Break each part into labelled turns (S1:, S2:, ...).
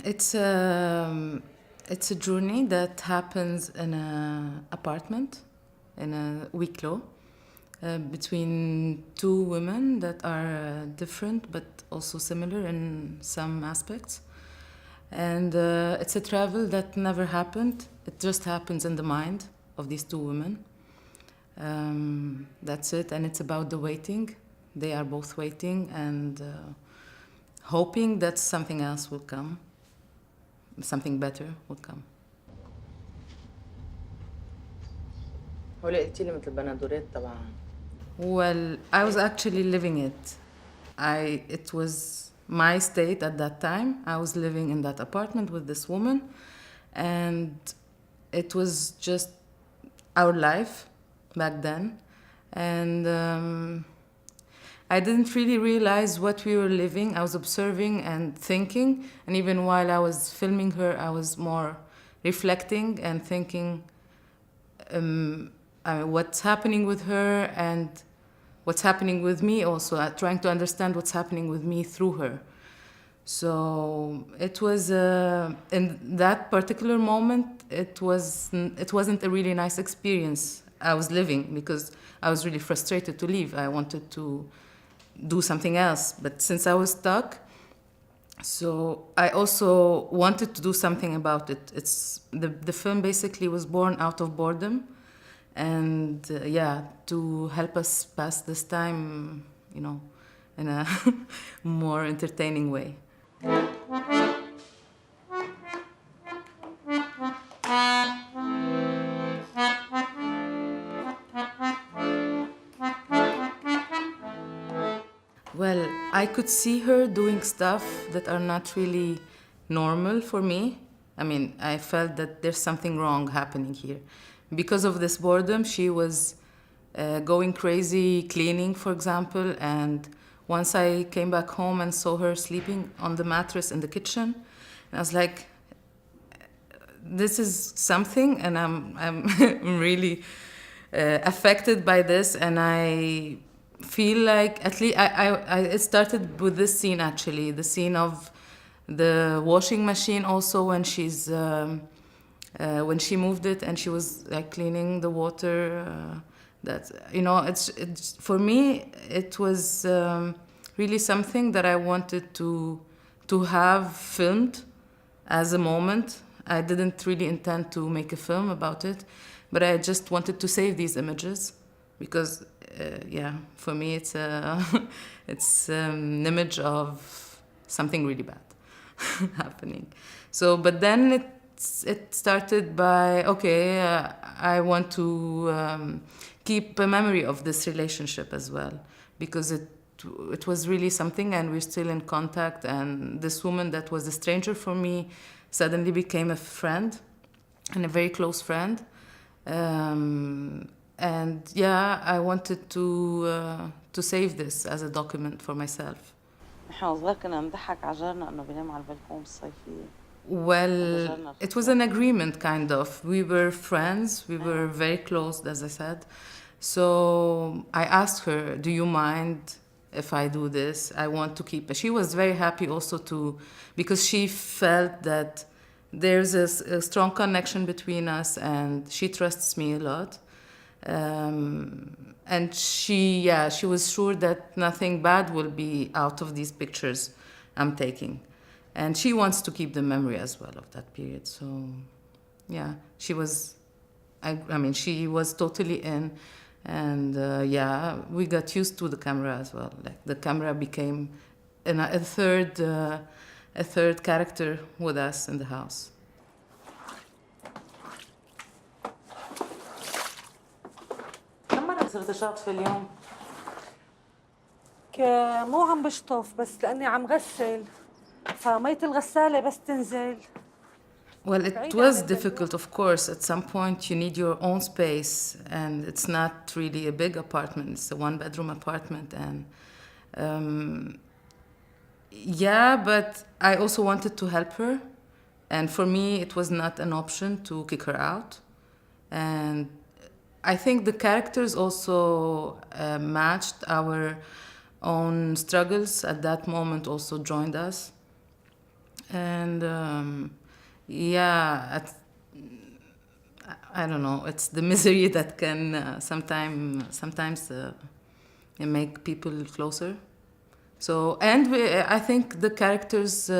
S1: It's it's a journey that happens in an apartment, in a week law, between two women that are different but also similar in some aspects. And it's a travel that never happened. It just happens in the mind of these two women. That's it, and it's about the waiting. They are both waiting and hoping that something else will come, something better will come. ولا قلتي لي مثل بندورات طبعا. Well, I was actually living it. It was my state at that time. I was living in that apartment with this woman, and it was just our life back then. And I didn't really realize what we were living. I was observing and thinking, and even while I was filming her, I was more reflecting and thinking what's happening with her and what's happening with me also, trying to understand what's happening with me through her. So it was, in that particular moment, it wasn't a really nice experience I was living, because I was really frustrated to leave. I wanted to do something else, but since I was stuck, so I also wanted to do something about it. The film basically was born out of boredom, and to help us pass this time, in a more entertaining way. Well, I could see her doing stuff that are not really normal for me. I mean, I felt that there's something wrong happening here. Because of this boredom, she was going crazy cleaning, for example, and once I came back home and saw her sleeping on the mattress in the kitchen, and I was like, this is something, and I'm really affected by this, and I feel like, at least it started with this scene, actually, the scene of the washing machine, also when when she moved it and she was like cleaning the water. It's for me, it was really something that I wanted to have filmed as a moment. I didn't really intend to make a film about it, but I just wanted to save these images because, for me, it's it's an image of something really bad happening. So, but then it started by, okay, I want to keep a memory of this relationship as well, because it was really something, and we're still in contact. And this woman that was a stranger for me suddenly became a friend, and a very close friend. And I wanted to save this as a document for myself.
S2: نحن صغار كنا نضحك على جارنا انه بينام على البلكون بالصيفية.
S1: Well, it was an agreement, kind of. We were friends. We were very close, as I said. So I asked her, do you mind if I do this? I want to keep it. She was very happy also because she felt that there's a strong connection between us, and she trusts me a lot. And she was sure that nothing bad will be out of these pictures I'm taking. And she wants to keep the memory as well of that period. So, she was, she was totally in. And we got used to the camera as well. Like, the camera became a third character with us in the house. كم مرة صرت شاطفة اليوم؟
S3: مو عم بشطف، بس لأني عم غسل، فمية الغسالة بس تنزل.
S1: Well, it was difficult, of course. At some point, you need your own space, and it's not really a big apartment. It's a one-bedroom apartment, and but I also wanted to help her, and for me, it was not an option to kick her out. And I think the characters also matched our own struggles at that moment, also joined us. And yeah, I don't know. It's the misery that can sometimes make people closer. So, and I think the characters.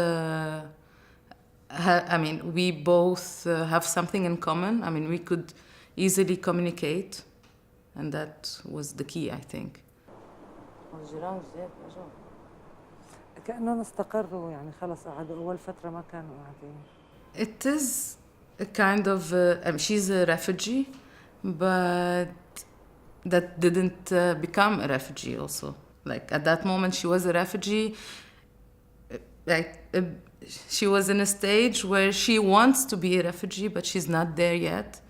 S1: I mean, we both have something in common. I mean, we could easily communicate, and that was the key, I think.
S2: والجيران جداد اجوا.
S3: كأنهم استقروا يعني خلص قعدوا أول فترة ما كانوا قاعدين.
S1: It is a kind of, I mean, she's a refugee, but that didn't become a refugee also. Like at that moment, she was a refugee. She was in a stage where she wants to be a refugee, but she's not there yet.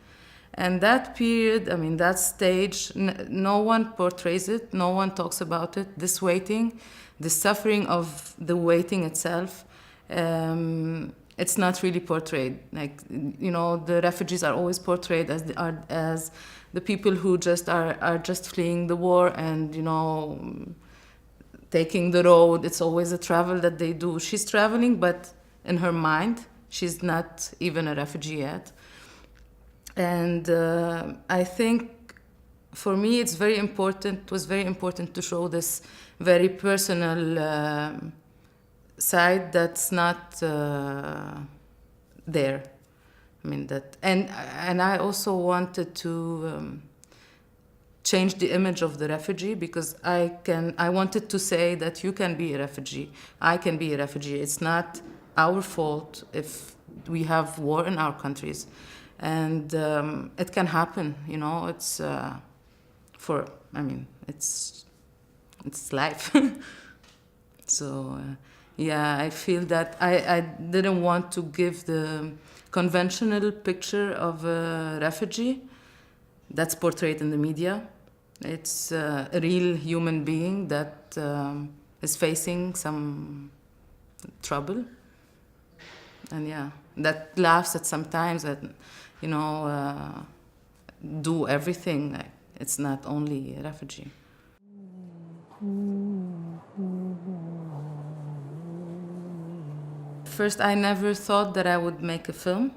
S1: And that period, I mean, that stage, no one portrays it, no one talks about it. This waiting, the suffering of the waiting itself, it's not really portrayed. Like, you know, the refugees are always portrayed as the people who just are just fleeing the war and, you know, taking the road. It's always a travel that they do. She's traveling, but in her mind, she's not even a refugee yet. And I think for me it was very important to show this very personal side that's not there. I mean that, and I also wanted to change the image of the refugee, because I wanted to say that you can be a refugee, I can be a refugee. It's not our fault if we have war in our countries. And it can happen, you know. It's it's life. So yeah, I feel that I didn't want to give the conventional picture of a refugee that's portrayed in the media. It's a real human being that is facing some trouble, and yeah, that laughs at sometimes at, you know, do everything. It's not only a refugee. First, I never thought that I would make a film.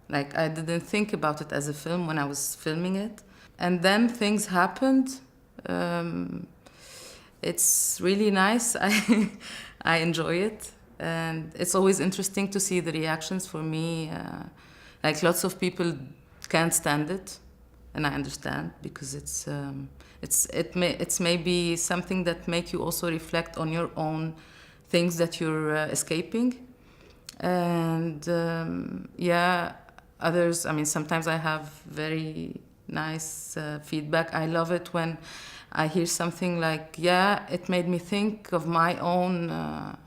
S1: Like, I didn't think about it as a film when I was filming it. And then things happened. It's really nice. I enjoy it. And it's always interesting to see the reactions. For me, like, lots of people can't stand it, and I understand, because it's maybe something that make you also reflect on your own things that you're escaping. And yeah, others, I mean, sometimes I have very nice feedback. I love it when I hear something like, yeah, it made me think of my own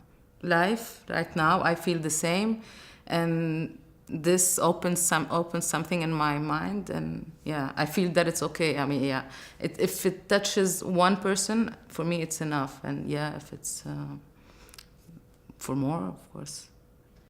S1: life right now. I feel the same, and this opens something in my mind, and yeah, I feel that it's okay. I mean, yeah, if it touches one person, for me it's enough. And yeah, if it's for more, of course.